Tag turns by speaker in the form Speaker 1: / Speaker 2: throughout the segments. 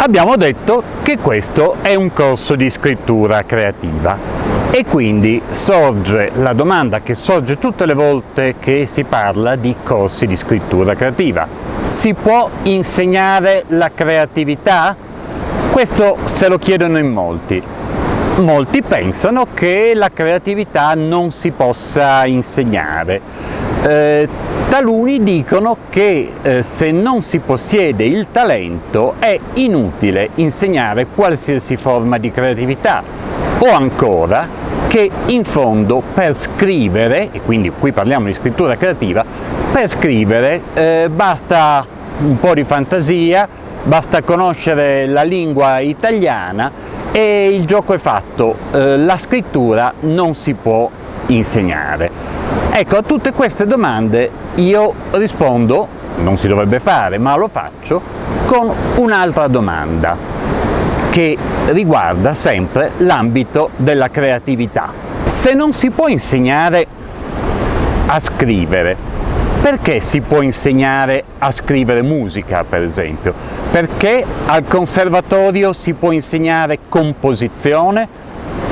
Speaker 1: Abbiamo detto che questo è un corso di scrittura creativa e quindi sorge la domanda che sorge tutte le volte che si parla di corsi di scrittura creativa: si può insegnare la creatività? Questo se lo chiedono in molti. Molti pensano che la creatività non si possa insegnare. Taluni dicono che se non si possiede il talento è inutile insegnare qualsiasi forma di creatività, o ancora che in fondo per scrivere, e quindi qui parliamo di scrittura creativa, per scrivere basta un po' di fantasia, basta conoscere la lingua italiana e il gioco è fatto, la scrittura non si può insegnare. Ecco, a tutte queste domande io rispondo, non si dovrebbe fare, ma lo faccio, con un'altra domanda che riguarda sempre l'ambito della creatività. Se non si può insegnare a scrivere, perché si può insegnare a scrivere musica, per esempio? Perché al conservatorio si può insegnare composizione?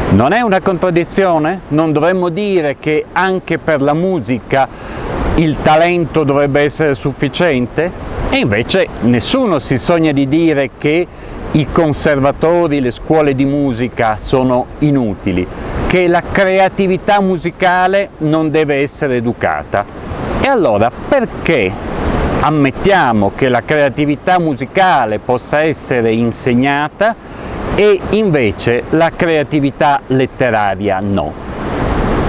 Speaker 1: Non è una contraddizione? Non dovremmo dire che anche per la musica il talento dovrebbe essere sufficiente? E invece nessuno si sogna di dire che i conservatori, le scuole di musica sono inutili, che la creatività musicale non deve essere educata. E allora perché ammettiamo che la creatività musicale possa essere insegnata e invece la creatività letteraria no?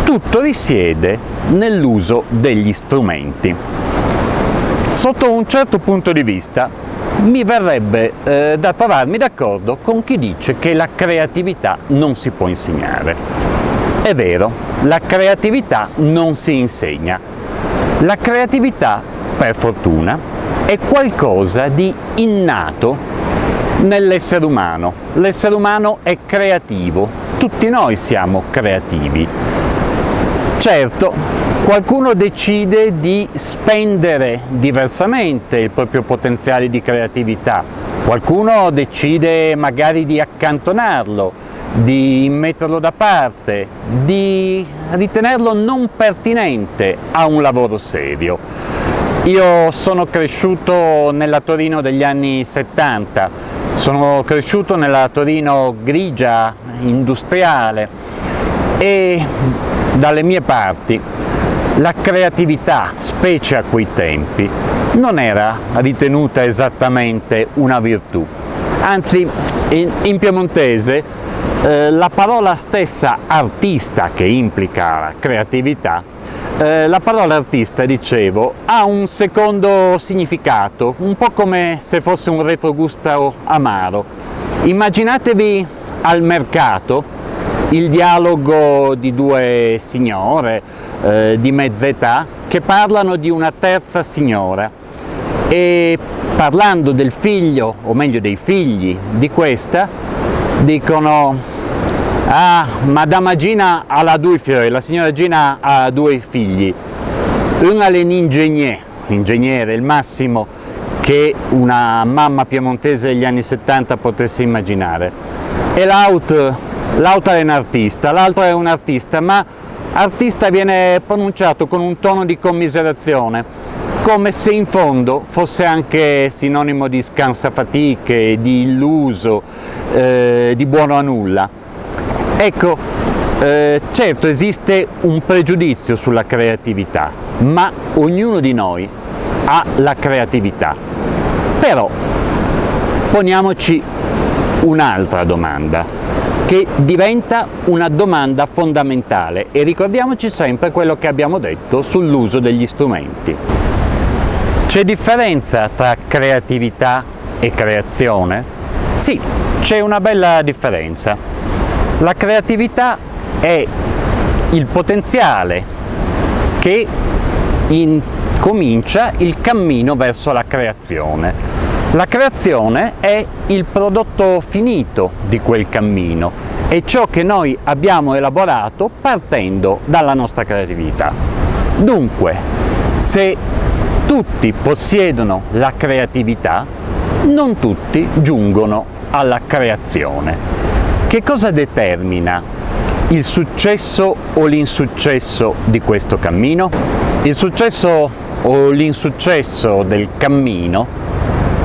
Speaker 1: Tutto risiede nell'uso degli strumenti. Sotto un certo punto di vista mi verrebbe da trovarmi d'accordo con chi dice che la creatività non si può insegnare. È vero, la creatività non si insegna. La creatività, per fortuna, è qualcosa di innato nell'essere umano. L'essere umano è creativo, tutti noi siamo creativi. Certo, qualcuno decide di spendere diversamente il proprio potenziale di creatività, qualcuno decide magari di accantonarlo, di metterlo da parte, di ritenerlo non pertinente a un lavoro serio. Io sono cresciuto nella Torino degli anni 70, sono cresciuto nella Torino grigia, industriale, e dalle mie parti la creatività, specie a quei tempi, non era ritenuta esattamente una virtù. Anzi, in piemontese la parola stessa artista, che implica la creatività, la parola artista, dicevo, ha un secondo significato, un po' come se fosse un retrogusto amaro. Immaginatevi al mercato il dialogo di due signore di mezza età che parlano di una terza signora e, parlando del figlio, o meglio dei figli di questa, dicono: ah, Madame Gina ha due figli, la signora Gina ha due figli, uno è un ingegnere, il massimo che una mamma piemontese degli anni 70 potesse immaginare, e l'altro è un artista, l'altro è un artista, ma artista viene pronunciato con un tono di commiserazione, come se in fondo fosse anche sinonimo di scansafatiche, di illuso, di buono a nulla. Ecco, certo esiste un pregiudizio sulla creatività, ma ognuno di noi ha la creatività. Però poniamoci un'altra domanda, che diventa una domanda fondamentale, e ricordiamoci sempre quello che abbiamo detto sull'uso degli strumenti. C'è differenza tra creatività e creazione? Sì, c'è una bella differenza. La creatività è il potenziale che comincia il cammino verso la creazione. La creazione è il prodotto finito di quel cammino, è ciò che noi abbiamo elaborato partendo dalla nostra creatività. Dunque, se tutti possiedono la creatività, non tutti giungono alla creazione. Che cosa determina il successo o l'insuccesso di questo cammino? Il successo o l'insuccesso del cammino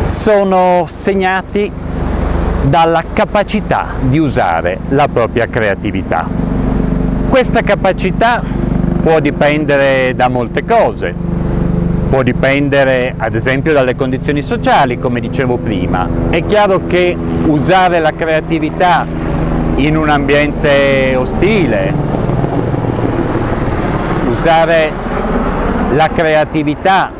Speaker 1: sono segnati dalla capacità di usare la propria creatività. Questa capacità può dipendere da molte cose, può dipendere ad esempio dalle condizioni sociali, come dicevo prima. È chiaro che usare la creatività in un ambiente ostile, usare la creatività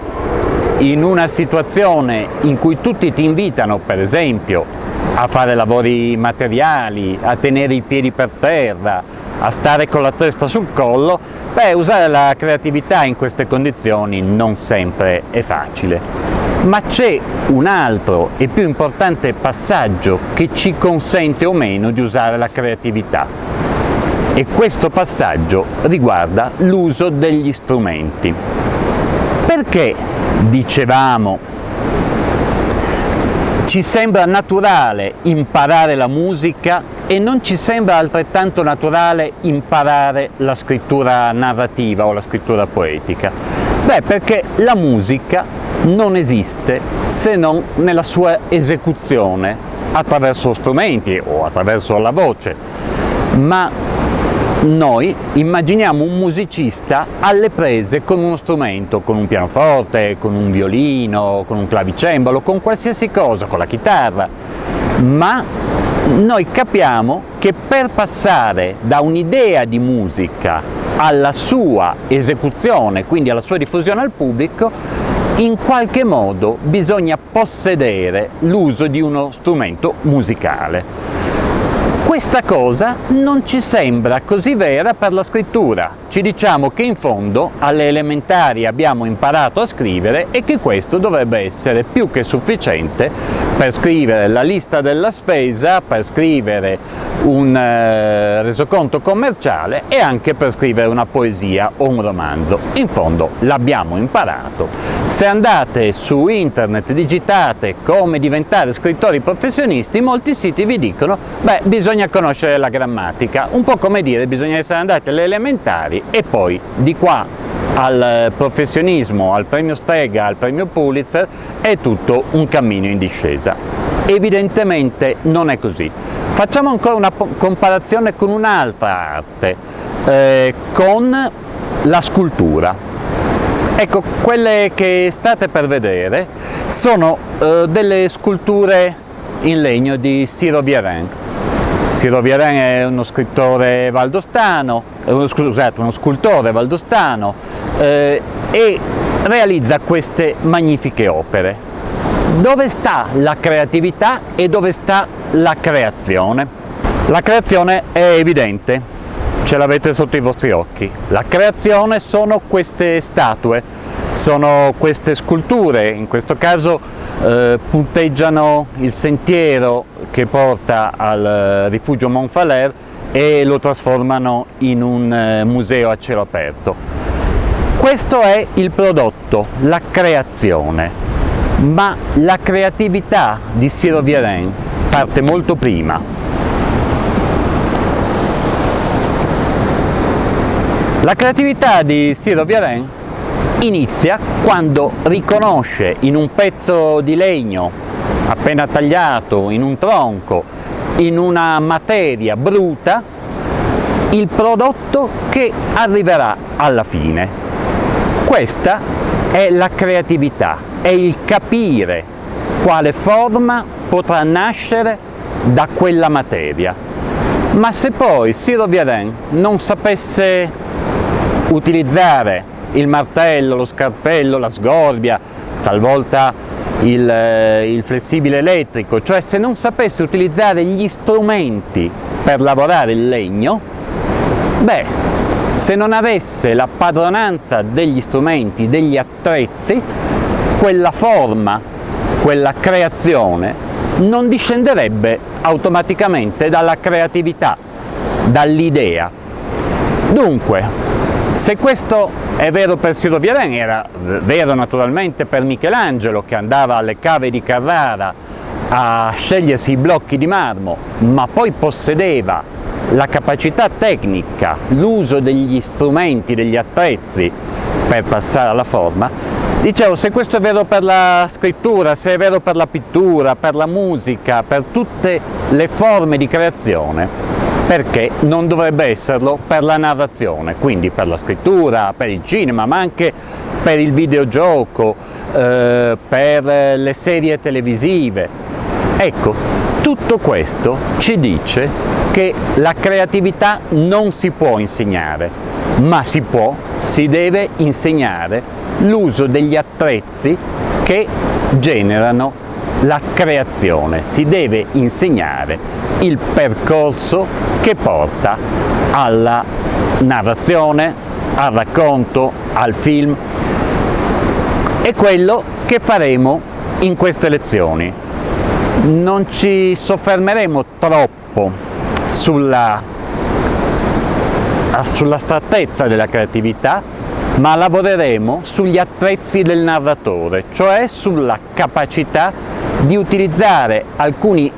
Speaker 1: in una situazione in cui tutti ti invitano, per esempio, a fare lavori materiali, a tenere i piedi per terra, a stare con la testa sul collo, usare la creatività in queste condizioni non sempre è facile. Ma c'è un altro e più importante passaggio che ci consente o meno di usare la creatività, e questo passaggio riguarda l'uso degli strumenti. Perché, dicevamo, ci sembra naturale imparare la musica e non ci sembra altrettanto naturale imparare la scrittura narrativa o la scrittura poetica? Perché la musica non esiste se non nella sua esecuzione attraverso strumenti o attraverso la voce, ma noi immaginiamo un musicista alle prese con uno strumento, con un pianoforte, con un violino, con un clavicembalo, con qualsiasi cosa, con la chitarra, ma noi capiamo che per passare da un'idea di musica alla sua esecuzione, quindi alla sua diffusione al pubblico, in qualche modo bisogna possedere l'uso di uno strumento musicale. Questa cosa non ci sembra così vera per la scrittura. Ci diciamo che in fondo alle elementari abbiamo imparato a scrivere e che questo dovrebbe essere più che sufficiente per scrivere la lista della spesa, per scrivere un resoconto commerciale e anche per scrivere una poesia o un romanzo. In fondo l'abbiamo imparato. Se andate su internet e digitate come diventare scrittori professionisti, molti siti vi dicono bisogna conoscere la grammatica, un po' come dire bisogna essere andati alle elementari e poi di qua al professionismo, al premio Strega, al premio Pulitzer è tutto un cammino in discesa. Evidentemente non è così. Facciamo ancora una comparazione con un'altra arte, con la scultura. Ecco, quelle che state per vedere sono delle sculture in legno di Siro Vieren. Siro Vieren è uno scrittore valdostano, uno scultore valdostano, e realizza queste magnifiche opere. Dove sta la creatività e dove sta la creazione? La creazione è evidente, ce l'avete sotto i vostri occhi. La creazione sono queste statue, sono queste sculture, in questo caso punteggiano il sentiero che porta al rifugio Montfaler e lo trasformano in un museo a cielo aperto. Questo è il prodotto, la creazione, ma la creatività di Siro Vieren parte molto prima. La creatività di Siro Vieren inizia quando riconosce in un pezzo di legno appena tagliato, in un tronco, in una materia bruta, il prodotto che arriverà alla fine. Questa è la creatività, è il capire quale forma potrà nascere da quella materia. Ma se poi Siro Vieren non sapesse utilizzare il martello, lo scarpello, la sgorbia, talvolta il flessibile elettrico, cioè se non sapesse utilizzare gli strumenti per lavorare il legno, se non avesse la padronanza degli strumenti, degli attrezzi, quella forma, quella creazione non discenderebbe automaticamente dalla creatività, dall'idea. Dunque, se questo è vero per Siro Vieren, era vero naturalmente per Michelangelo, che andava alle cave di Carrara a scegliersi i blocchi di marmo, ma poi possedeva la capacità tecnica, l'uso degli strumenti, degli attrezzi per passare alla forma, dicevo, se questo è vero per la scrittura, se è vero per la pittura, per la musica, per tutte le forme di creazione, perché non dovrebbe esserlo per la narrazione, quindi per la scrittura, per il cinema, ma anche per il videogioco, per le serie televisive. Ecco, tutto questo ci dice che la creatività non si può insegnare, ma si deve insegnare l'uso degli attrezzi che generano la creazione, si deve insegnare il percorso che porta alla narrazione, al racconto, al film. È quello che faremo in queste lezioni. Non ci soffermeremo troppo sull'astrattezza della creatività, ma lavoreremo sugli attrezzi del narratore, cioè sulla capacità di utilizzare alcuni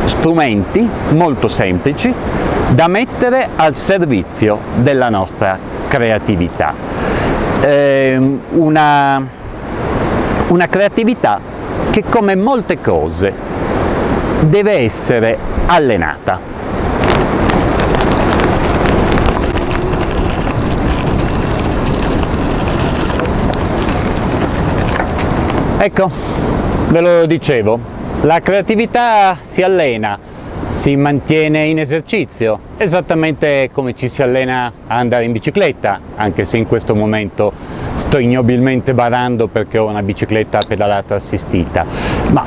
Speaker 1: strumenti molto semplici da mettere al servizio della nostra creatività. Una creatività che, come molte cose, deve essere allenata. Ecco, ve lo dicevo, la creatività si allena, si mantiene in esercizio, esattamente come ci si allena a andare in bicicletta, anche se in questo momento sto ignobilmente barando perché ho una bicicletta a pedalata assistita, ma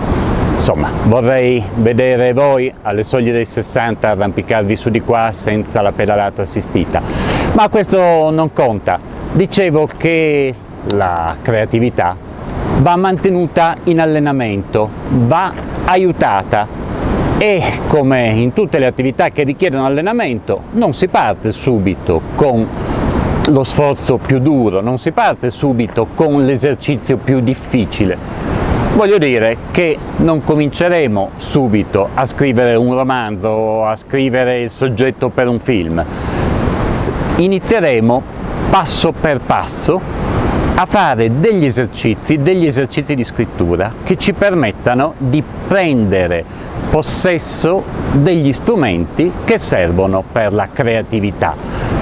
Speaker 1: insomma vorrei vedere voi alle soglie dei 60 arrampicarvi su di qua senza la pedalata assistita, ma questo non conta. Dicevo che la creatività va mantenuta in allenamento, va aiutata e, come in tutte le attività che richiedono allenamento, non si parte subito con lo sforzo più duro, non si parte subito con l'esercizio più difficile. Voglio dire che non cominceremo subito a scrivere un romanzo o a scrivere il soggetto per un film. Inizieremo passo per passo a fare degli esercizi di scrittura che ci permettano di prendere possesso degli strumenti che servono per la creatività,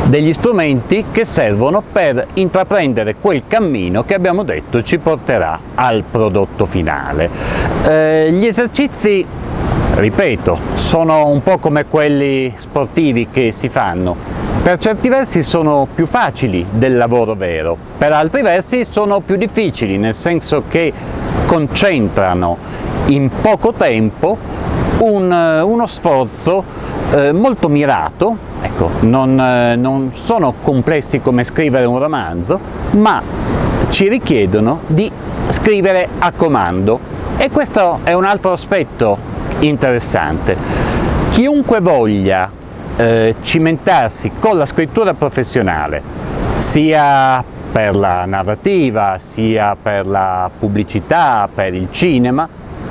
Speaker 1: degli strumenti che servono per intraprendere quel cammino che abbiamo detto ci porterà al prodotto finale. Gli esercizi, ripeto, sono un po' come quelli sportivi che si fanno. Per certi versi sono più facili del lavoro vero, per altri versi sono più difficili, nel senso che concentrano in poco tempo uno sforzo molto mirato. Ecco, non sono complessi come scrivere un romanzo, ma ci richiedono di scrivere a comando, e questo è un altro aspetto interessante. Chiunque voglia cimentarsi con la scrittura professionale, sia per la narrativa, sia per la pubblicità, per il cinema,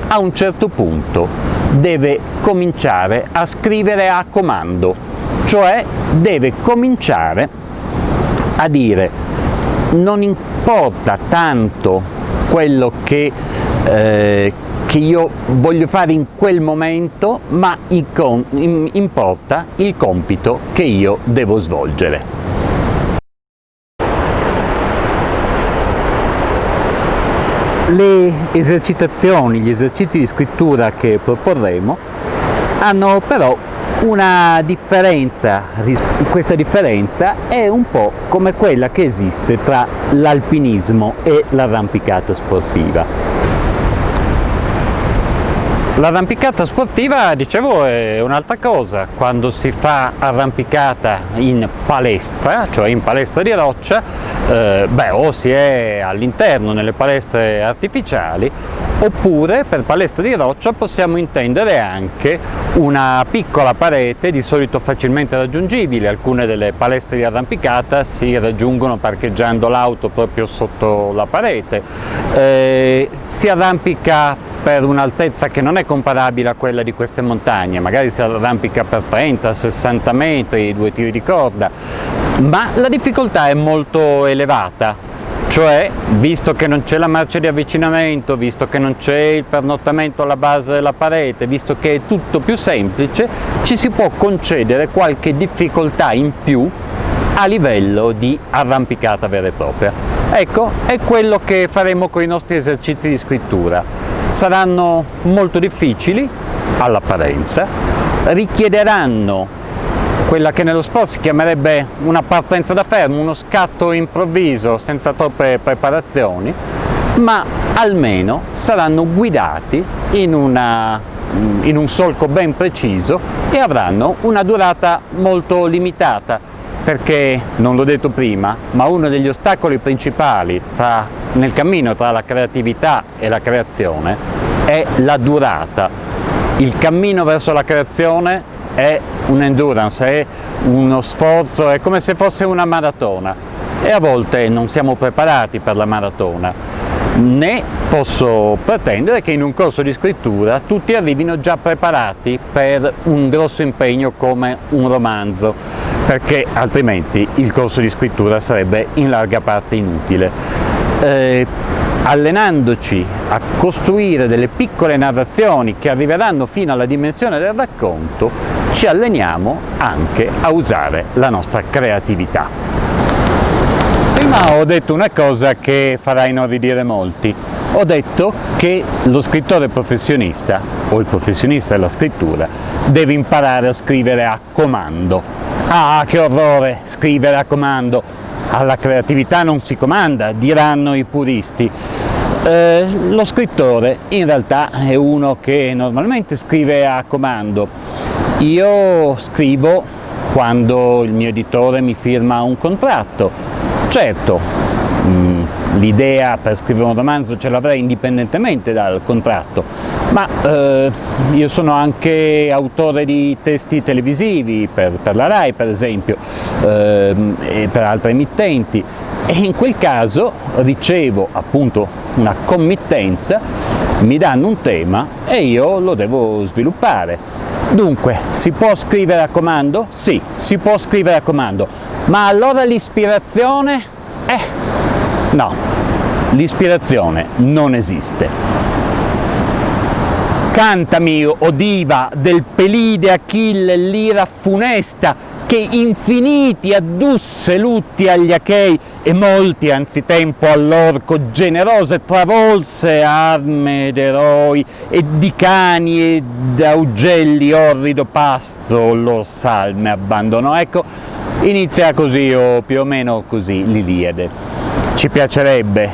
Speaker 1: a un certo punto deve cominciare a scrivere a comando, cioè deve cominciare a dire: non importa tanto quello che io voglio fare in quel momento, ma importa il compito che io devo svolgere. Le esercitazioni, gli esercizi di scrittura che proporremo hanno però una differenza. Questa differenza è un po' come quella che esiste tra l'alpinismo e l'arrampicata sportiva. L'arrampicata sportiva, dicevo, è un'altra cosa. Quando si fa arrampicata in palestra, cioè in palestra di roccia, o si è all'interno nelle palestre artificiali, oppure per palestra di roccia possiamo intendere anche una piccola parete, di solito facilmente raggiungibile. Alcune delle palestre di arrampicata si raggiungono parcheggiando l'auto proprio sotto la parete. Si arrampica per un'altezza che non è comparabile a quella di queste montagne, magari si arrampica per 30-60 metri, 2 tiri di corda, ma la difficoltà è molto elevata. Cioè, visto che non c'è la marcia di avvicinamento, visto che non c'è il pernottamento alla base della parete, visto che è tutto più semplice, ci si può concedere qualche difficoltà in più a livello di arrampicata vera e propria. Ecco, è quello che faremo con i nostri esercizi di scrittura. Saranno molto difficili all'apparenza, richiederanno quella che nello sport si chiamerebbe una partenza da fermo, uno scatto improvviso senza troppe preparazioni, ma almeno saranno guidati in un solco ben preciso e avranno una durata molto limitata, perché, non l'ho detto prima, ma uno degli ostacoli principali nel cammino tra la creatività e la creazione è la durata. Il cammino verso la creazione è un'endurance, è uno sforzo, è come se fosse una maratona e a volte non siamo preparati per la maratona, né posso pretendere che in un corso di scrittura tutti arrivino già preparati per un grosso impegno come un romanzo, perché altrimenti il corso di scrittura sarebbe in larga parte inutile. Allenandoci a costruire delle piccole narrazioni che arriveranno fino alla dimensione del racconto, ci alleniamo anche a usare la nostra creatività. Prima ho detto una cosa che farà inorridire molti. Ho detto che lo scrittore professionista, o il professionista della scrittura, deve imparare a scrivere a comando. Ah, che orrore, scrivere a comando! Alla creatività non si comanda, diranno i puristi. Lo scrittore in realtà è uno che normalmente scrive a comando. Io scrivo quando il mio editore mi firma un contratto. Certo, l'idea per scrivere un romanzo ce l'avrei indipendentemente dal contratto, ma io sono anche autore di testi televisivi per la RAI, per esempio, e per altre emittenti, e in quel caso ricevo appunto una committenza, mi danno un tema e io lo devo sviluppare. Dunque, si può scrivere a comando? Sì, si può scrivere a comando, ma allora l'ispirazione? No, l'ispirazione non esiste. Cantami, o diva, del Pelide Achille l'ira funesta, che infiniti addusse lutti agli Achei, e molti anzitempo all'orco generose travolse arme ed eroi, e di cani e d'augelli orrido pasto lor salme abbandonò. Ecco, inizia così, o più o meno così, l'Iliade. Ci piacerebbe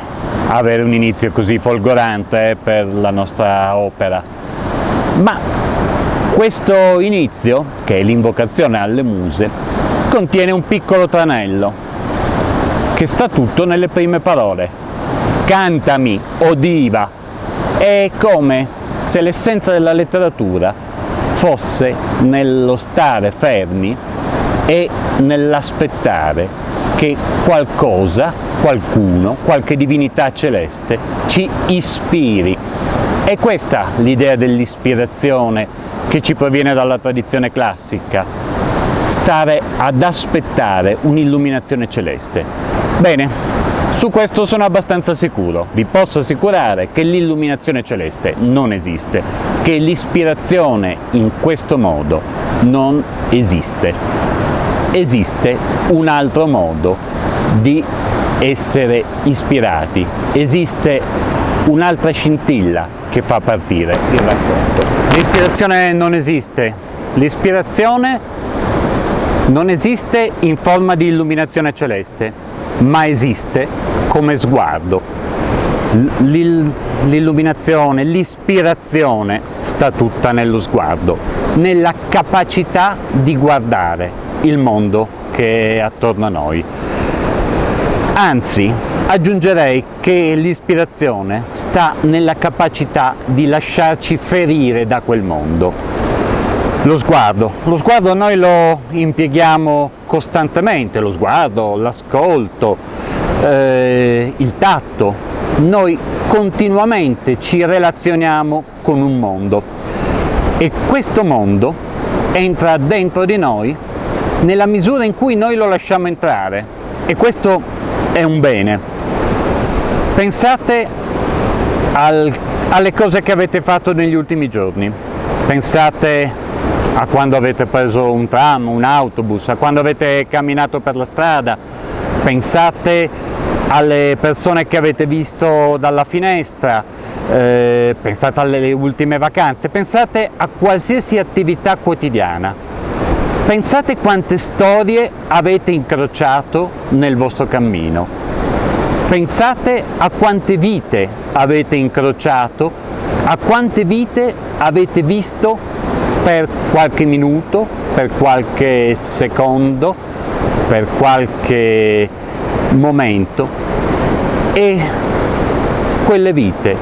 Speaker 1: avere un inizio così folgorante per la nostra opera, ma questo inizio, che è l'invocazione alle muse, contiene un piccolo tranello, che sta tutto nelle prime parole. Cantami, o diva. È come se l'essenza della letteratura fosse nello stare fermi e nell'aspettare che qualcosa, qualcuno, qualche divinità celeste ci ispiri. È questa l'idea dell'ispirazione che ci proviene dalla tradizione classica, stare ad aspettare un'illuminazione celeste. Bene, su questo sono abbastanza sicuro. Vi posso assicurare che l'illuminazione celeste non esiste, che l'ispirazione in questo modo non esiste. Esiste un altro modo di essere ispirati, esiste un'altra scintilla che fa partire il racconto. L'ispirazione non esiste. L'ispirazione non esiste in forma di illuminazione celeste, ma esiste come sguardo. L'illuminazione, l'ispirazione sta tutta nello sguardo, nella capacità di guardare il mondo che è attorno a noi. Anzi, aggiungerei che l'ispirazione sta nella capacità di lasciarci ferire da quel mondo. Lo sguardo noi lo impieghiamo costantemente, lo sguardo, l'ascolto, il tatto, noi continuamente ci relazioniamo con un mondo e questo mondo entra dentro di noi nella misura in cui noi lo lasciamo entrare, e questo è un bene. Pensate alle cose che avete fatto negli ultimi giorni, pensate a quando avete preso un tram, un autobus, a quando avete camminato per la strada, pensate alle persone che avete visto dalla finestra, pensate alle ultime vacanze, pensate a qualsiasi attività quotidiana, pensate quante storie avete incrociato nel vostro cammino, pensate a quante vite avete incrociato, a quante vite avete visto per qualche minuto, per qualche secondo, per qualche momento, e quelle vite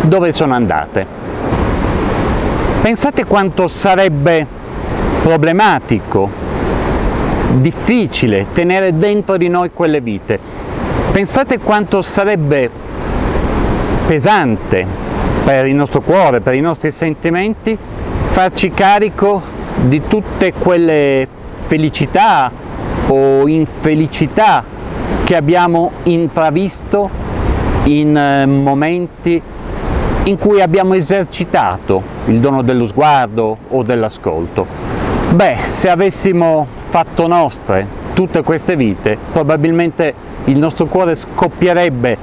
Speaker 1: dove sono andate? Pensate quanto sarebbe problematico, difficile tenere dentro di noi quelle vite, pensate quanto sarebbe pesante per il nostro cuore, per i nostri sentimenti, farci carico di tutte quelle felicità o infelicità che abbiamo intravisto in momenti in cui abbiamo esercitato il dono dello sguardo o dell'ascolto. Beh, se avessimo fatto nostre tutte queste vite, probabilmente il nostro cuore scoppierebbe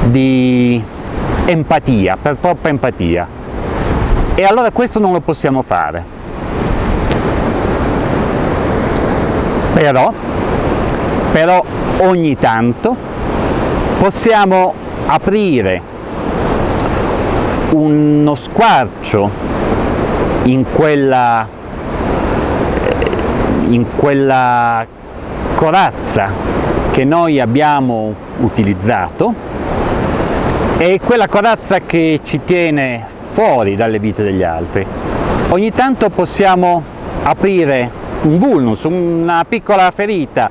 Speaker 1: di empatia, per troppa empatia. E allora questo non lo possiamo fare. Però ogni tanto possiamo aprire uno squarcio in quella corazza che noi abbiamo utilizzato, e quella corazza che ci tiene fuori dalle vite degli altri. Ogni tanto possiamo aprire un vulnus, una piccola ferita,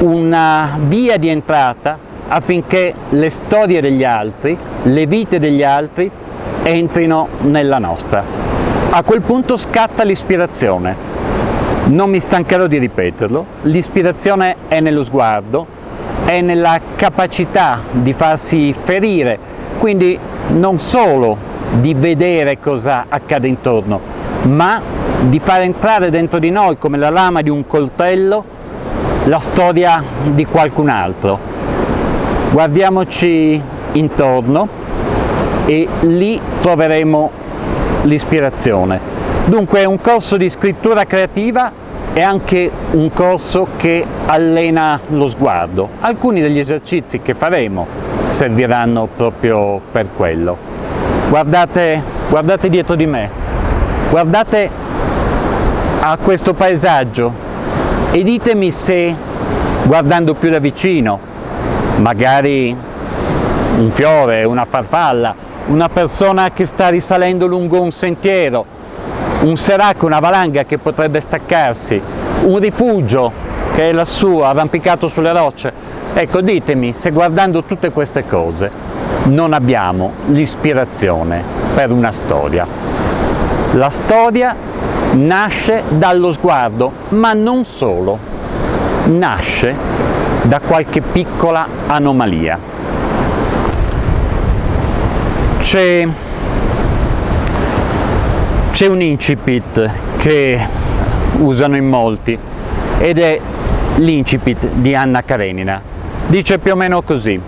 Speaker 1: una via di entrata affinché le storie degli altri, le vite degli altri entrino nella nostra. A quel punto scatta l'ispirazione. Non mi stancherò di ripeterlo, l'ispirazione è nello sguardo, è nella capacità di farsi ferire, quindi non solo di vedere cosa accade intorno, ma di far entrare dentro di noi, come la lama di un coltello, la storia di qualcun altro. Guardiamoci intorno e lì troveremo l'ispirazione. Dunque un corso di scrittura creativa è anche un corso che allena lo sguardo. Alcuni degli esercizi che faremo serviranno proprio per quello. Guardate dietro di me, guardate a questo paesaggio e ditemi se, guardando più da vicino, magari un fiore, una farfalla, una persona che sta risalendo lungo un sentiero, un seraco, una valanga che potrebbe staccarsi, un rifugio che è lassù arrampicato sulle rocce, ecco, ditemi se guardando tutte queste cose non abbiamo l'ispirazione per una storia. La storia nasce dallo sguardo, ma non solo, nasce da qualche piccola anomalia. C'è un incipit che usano in molti ed è l'incipit di Anna Karenina. Dice più o meno così: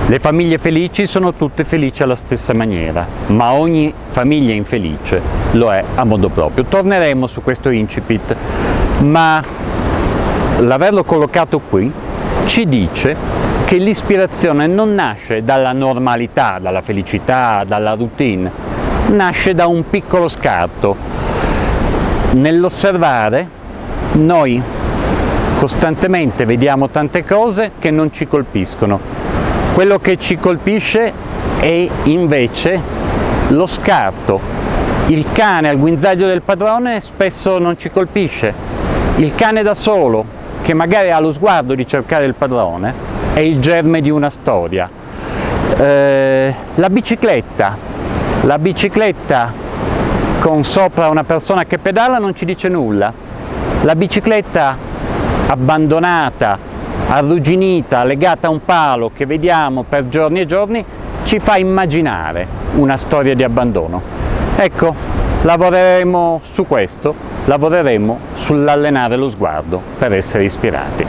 Speaker 1: le famiglie felici sono tutte felici alla stessa maniera, ma ogni famiglia infelice lo è a modo proprio. Torneremo su questo incipit, ma l'averlo collocato qui ci dice che l'ispirazione non nasce dalla normalità, dalla felicità, dalla routine, nasce da un piccolo scarto. Nell'osservare noi costantemente vediamo tante cose che non ci colpiscono. Quello che ci colpisce è invece lo scarto. Il cane al guinzaglio del padrone spesso non ci colpisce. Il cane da solo, che magari ha lo sguardo di cercare il padrone, è il germe di una storia. La bicicletta con sopra una persona che pedala non ci dice nulla. La bicicletta abbandonata, arrugginita, legata a un palo che vediamo per giorni e giorni ci fa immaginare una storia di abbandono. Ecco, lavoreremo su questo, lavoreremo sull'allenare lo sguardo per essere ispirati.